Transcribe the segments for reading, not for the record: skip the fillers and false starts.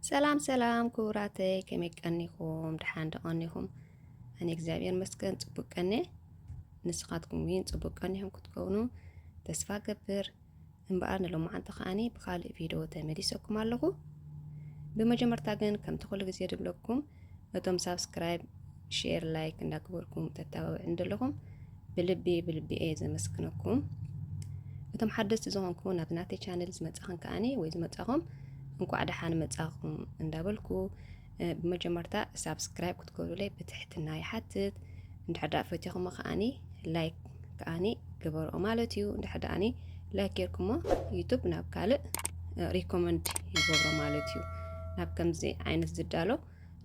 ሰላም ሰላም ክቡራተይ ከመይ ቀኒኹም ድሓን ደቐኒኹም ኣነ እግዚአብሔር መስገን ጽቡቅ ቀኒ ንስኻትኩም ግን ጽቡቅ ቀኒኹም ክትከውኑ ተስፋ ገብር እምበኣር ንሎማዓንቲ ኸኣኒ ብኻልእ ቪድዮ ተመሊሰኩም ኣለኹ ብመጀመርታ ግን ከም ትኹሉ ግዜ ድብለኩም እቶም ሳብስክራይብ ሼር ላይክ እንዳግበርኩም ተተባብዑ እንደለኹም ብልቢ እየ ዘመስግነኩም እቶም ሓደስቲ ዝኾንኩም ናብ ናተይ ቻነል ዝመጻኹም ከኣኒ ወይ ዝመጻኹም እንኳዕ ደሓን መጻኹም እንዳበልኩ በመጀመርታ ሳብስክራይብ ክትገብሩለይ በትሕትና ይሓትት እንድሕዳ ፈቲኹም ከኣኒ ላይክ ከኣኒ ግበርኦ ማለት እዩ እንድሕዳኒ ላይክ ጌርኩሞ ዩቲዩብ ናብ ካልእ ሪኮመንድ ይገብሮ ማለት እዩ ናብ ከምዚ ዓይነት ዝዳሎ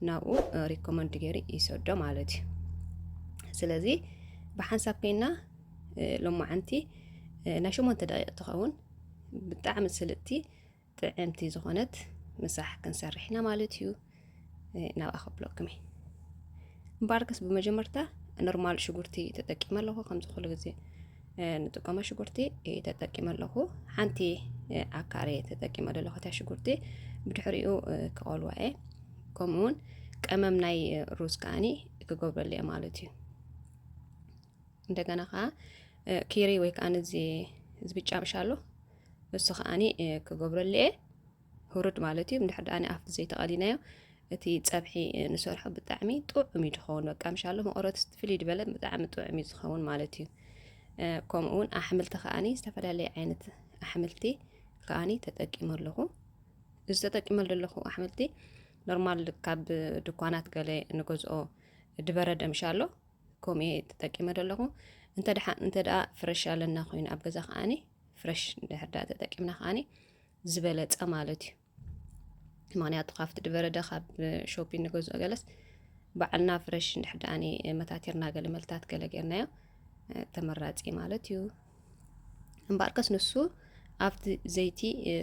ናብኡ ሪኮመንድ ገይሪ ይሰዶ ማለት እዩ ስለዚ ብሓንሳብ ከይና ሎማዓንቲ ናይ 8 ደቂቕ ትኸውን ብጣዕሚ ስልጥቲ ጥዕምቲ ዝኾነት ምሳሕ ክንሰርሕና ማለት እዩ ናብ ኣኸብሎክም እምበኣርክስ ብመጀመርታ ኖርማል ሽጉርቲ ተጠቂመ ኣለኹ ከም ዝኽእሉ ግዜ ንጥቀመ ሽጉርቲ ተጠቂመ ኣለኹ ሓንቲ ኣካሬ ተጠቂመ ኣለኹ እታ ሽጉርቲ ብድሕሪኡ ክቆልዋ እየ ከምኡውን ቀመም ናይ ሩዝ ከኣኒ ክገብረሉ እየ ማለት እዩ እንደገና ከዓ ኪሪ ወይ ከዓ ዝብጫ ምሻሎ እሱ ከኣኒ ክገብረሉ እየ ሁሩድ ማለት እዩ እንድሕዳኒ ኣፍቲ ዘይተቐዲናዮ እቲ ፀብሒ ንሰርሖ ብጣዕሚ ጥዑም እዩ ዝኸውን በቃ ምሻሎ መቐረት ፍልይ ድበለ ብጣዕሚ ጥዑም እዩ ዝኸውን ማለት እዩ ከምኡውን ኣሕምልቲ ከኣኒ ዝተፈላለየ ዓይነት ኣሕምልቲ ከኣኒ ተጠቂመ ኣለኹ እዚ ተጠቂመ ዘለኹ ኣሕምልቲ ኖርማል ካብ ድኳናት ገለ ንገዝኦ ድበረደ ምሻሎ ከምኡ ተጠቂመ ዘለኹ እንተደኣ ፍረሽ ኣለና ኮይኑ ኣብ ገዛ ከኣኒ ፍረሽ እንድሕዳ ተጠቂምና ከኣኒ ዝበለፀ ማለት እዩ ምክንያቱ ካብቲ ድበረደ ካብ ሾፒንግ ንገዝኦ ገለስ ባዕልና ፍረሽ እንድሕዳኒ መታቲርና ገለ መልታት ገለ ጌርናዮ ተመራፂ ማለት እዩ እምበኣርከስ ንሱ ኣብቲ ዘይቲ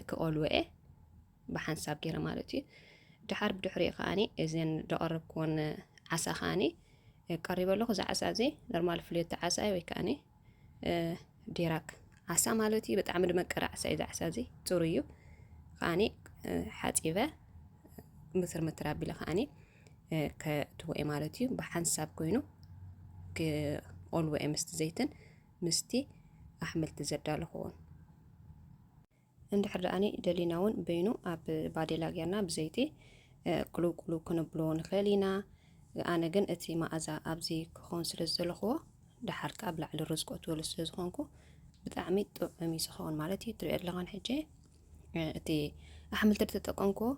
ክቆልወአ ብሓንሳብ ገይረ ማለት እዩ ድሓር ብድሕሪኡ ከኣኒ እዘን ደቐረብክዎን ዓሳ ከኣኒ ቀሪበ ኣለኹ እዚ ዓሳ እዚ ኖርማል ፍልዮት ዓሳ ወይ ከኣኒ ዲራክ ዓሳ ማለት እዩ ብጣዕሚ ድመቀረ ዓሳ እዩ ዓሳ እዚ ፅሩ እዩ ከኣኒ ሓፂበ ምትር ኣቢለ ከኣኒ ከትወአ ማለት እዩ ብሓንሳብ ኮይኑ ክቆልወአ ምስቲ ዘይትን ምስቲ ኣሕምልቲ ዘዳለኽዎን እንድሕር ደኣኒ ደሊና እውን በይኑ ኣብ ባዴላ ጌርና ብዘይቲ ቁልቁሉ ክንብሎ ንኽእል ኢና ኣነ ግን እቲ መኣዛ ኣብዚ ክኾን ስለ ዝደለኽዎ ድሓር ካብ ላዕሊ ሩዝ ክእትወሉ ስለ ዝኾንኩ ብጣዕሚ ጥዑም እዩ ዝኸውን ማለት እዩ ትሪኦ ኣለኻን ሕጂ እቲ ኣሕምልቲ ተጠቀምክዎ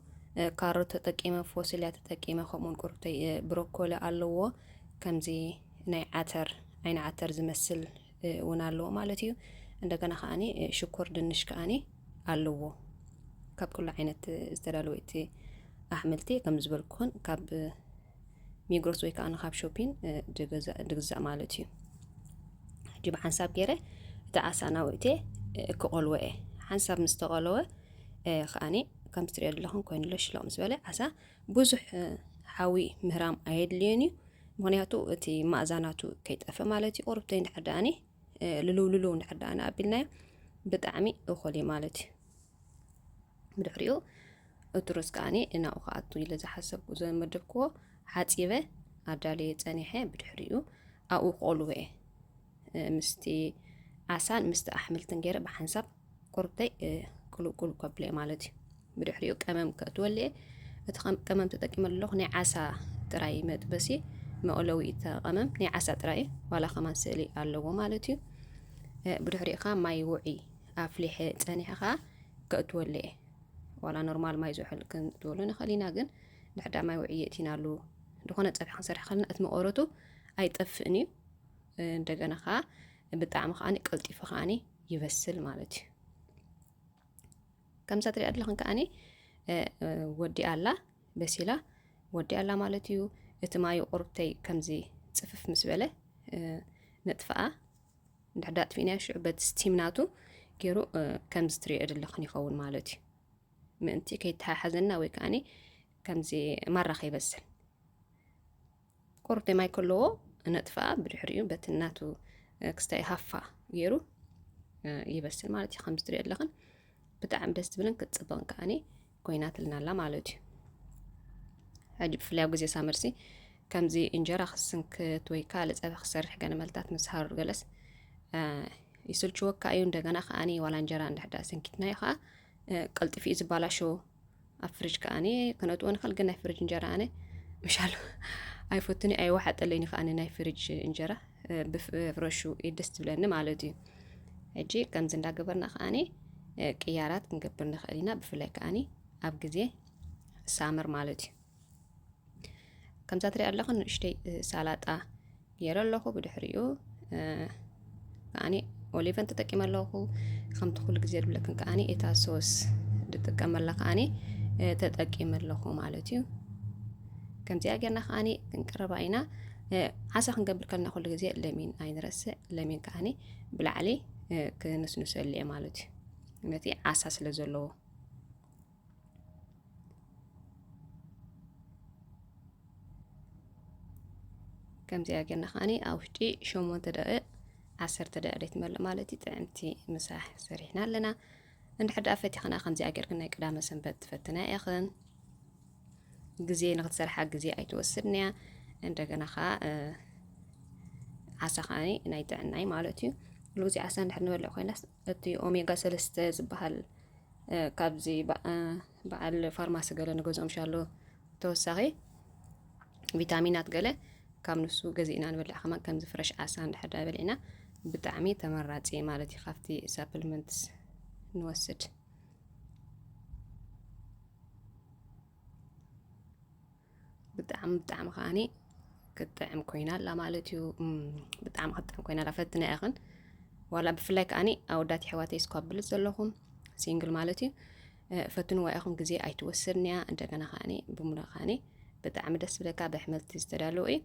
ካሮት ተጠቂመ ፎስልያ ተጠቂመ ከምኡውን ቁርብተይ ብሮኮሊ ኣለዎ ከምዚ ናይ ዓይኒ ዓተር ዝመስል እውን ኣለዎ ማለት እዩ እንደገና ከኣኒ ሽኮር ድንሽ ከኣኒ ኣለዎ ካብ ኩሉ ዓይነት ዝተዳለወ እቲ ኣሕምልቲ ከም ዝበልኩን ካብ ሚግሮስ ወይ ከኣኒ ካብ ሾፒን ድግዛእ ማለት እዩ ሕጂ ብሓንሳብ ገይረ እቲ ዓሳ ናውእቴ ክቆልወ እየ ሓንሳብ ምስ ተቆለወ ከኣኒ ከም ትሪኦ ዘለኹም ኮይኑ ሽሎቕ ምስ በለ ዓሳ ብዙሕ ሓዊ ምህራም ኣየድልየን እዩ ምክንያቱ እቲ ማእዛናቱ ከይጠፈ ማለት እዩ ቁርብተይ እንድሕር ደኣኒ ልልው እንድሕር ደኣኒ ኣቢልናዮ ብጣዕሚ እኹል እዩ ማለት እዩ ብድሕሪኡ እቲ ሩዝ ከኣኒ እናኡ ከኣቱ ኢለ ዝሓሰብኩ ዘመደብክዎ ሓፂበ ኣዳልየ ፀኒሐ ብድሕሪኡ ኣብኡ ክቆልወ እየ ምስቲ ዓሳን ምስቲ ኣሕምልትን ገይረ ብሓንሳብ ቁርብተይ ቁልቁል ከብለ ማለት እዩ ብድሕሪኡ ቀመም ከእትወልየ እቲ ቀመም ተጠቂመ ኣለኹ ናይ ዓሳ ጥራይ መጥበሲ መቕለዊ ተቐመም ናይ ዓሳ ጥራይ ዋላ ከማን ስእሊ ኣለዎ ማለት እዩ ብድሕሪኡ ከዓ ማይ ውዒ ኣፍሊሐ ፀኒሐ ከዓ ከእትወልየ ዋላ ኖርማል ማይ ዝውሕል ክንእትወሉ ንኽእል ኢና ግን ድሕዳ ማይ ውዒ የእቲናሉ ዝኾነ ፀብሒ ክንሰርሕ ከለና እቲ መቐረቱ ኣይጠፍእን እዩ እንደገና ከዓ ብጣዕሚ ከኣኒ ቀልጢፉ ከኣኒ ይበስል ማለት እዩ ከምዛ ትሪኦ ኣለኹም ከኣኒ ወዲ ኣላ በሲላ ወዲ ኣላ ማለት እዩ እቲ ማዩ ቁርብተይ ከምዚ ፅፍፍ ምስ በለ ነጥፍኣ እንድሕዳ ጥፊእናዮ ሽዑ በቲ ስቲምናቱ ገይሩ ከምዚ ትሪኦ ዘለኹን ይኸውን ማለት እዩ ምእንቲ ከይተሓሓዘና ወይ ከኣኒ ከምዚ ማራኸ ይበስል ቁርብተይ ማይ ከለዎ ነጥፍኣ ብድሕሪኡ በቲ እናቱ ክስታይ ሃፋ ገይሩ ይበስል ማለት እዩ ከምዚ ትሪኦ ኣለኹን ብጣዕሚ ደስ ትብልን ክትፅበቕን ከኣኒ ኮይናትልና ኣላ ማለት እዩ حاجة بفلاي وجزء سامرسي كم زي إنجرا خسنك تويكا لسه خسر حاجة ملتات مسهر جلس يسول شو كأيون دجنا خاني ولا إنجرا عند حدا سنكتنا يخا قلت في إزبالا شو أفرج كأني كانت وأنا خلقنا فرج إنجرا أنا مش حلو أي فوتني أي واحد قال لي خاني ناي فرج إنجرا بفرشو يدست بلنا مالتي هجي كم زندا قبرنا خاني كيارات كنقبرنا خلينا بفلاي كأني أب جزء سامر مالتي كم زاتري أرلقن اشتي سالات يرى الله بدحريو كأني أوليفن تتكلم الله خم تخل جزير لكن كأني إتا صوص تتكلم لك أني تتكلم الله مالتيو كم زي أجرنا خاني كنقرب عينا عسى خنقبل كنا خل جزير لمين عين رأس لمين كأني بالعلي كنسنس اللي مالتي نتي عساس لزلو كم زي أجرنا خاني أو شتي شو ما تدقق 10 دقائق تملأ مالتي طعمتي مساح سريحنا لنا نحد أفتي خنا خمسة أجر كنا قدام سنبت فتنا أخن جزء نقد سرحة جزء أي توسرنا عندنا خا عسى خاني نايت عناي مالتي لوزي عسى نحن نولع خيناس أتي أوميغا سلسة زبهال كابزي بقى الفارماسي قال نجوز إن شاء الله توسعي فيتامينات قال كم نسو جزئنا نبلع خما كم زفرش عسى نحد بلعنا بطعمي تمراتي مالتي خافتي سابلمنتس نوسد بطعم خاني كطعم كوينا لا مالتي بطعم خطعم كوينا لا فتنا اخن ولا بفلاك اني او داتي حواتي سكوبل زلهم سينجل مالتي فتن واخن غزي اي توسرنيا عندنا خاني بمنا خاني بطعم دس بلكا بحملتي استدالوي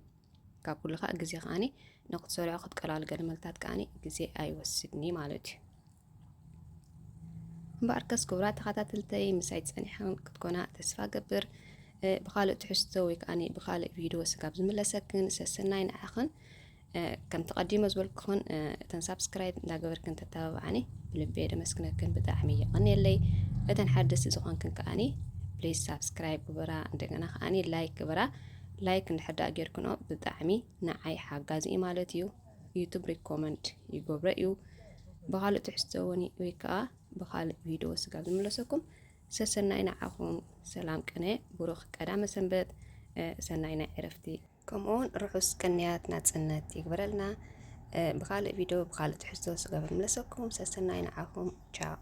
كل خا جزء خاني نقد سريع أخذ كلال قرملتات كاني جزء أي وسدني مالتي باركس كورات خاتات التي مساعد سنحان كتكونا تسفا قبر بخالق تحستوي كاني بخالق فيديو سكاب زملا سكن سسناين أخن كم تقديم أزول كون تنسابسكرايب لا قبر كنت تتابعني بالبيد مسكنة كن بدعمية قني اللي لتنحدث إذا كان كاني بليز سابسكرايب قبرا عندنا خاني لايك قبرا لايك نحد أجركنا بدعمي نعي حاجة مالتيو يوتيوب ريكومنت يقول رأيو بخالق تحسوني ويكا بخالق فيديو سقال ملسكم سسناينا عفهم سلام كنا بروخ كلام سنبت سناينا عرفتي كمون رحوس كنيات ناتسنات يقبر لنا بخالق فيديو بخالق تحسو سقال ملسكم سسناينا عفهم تشاو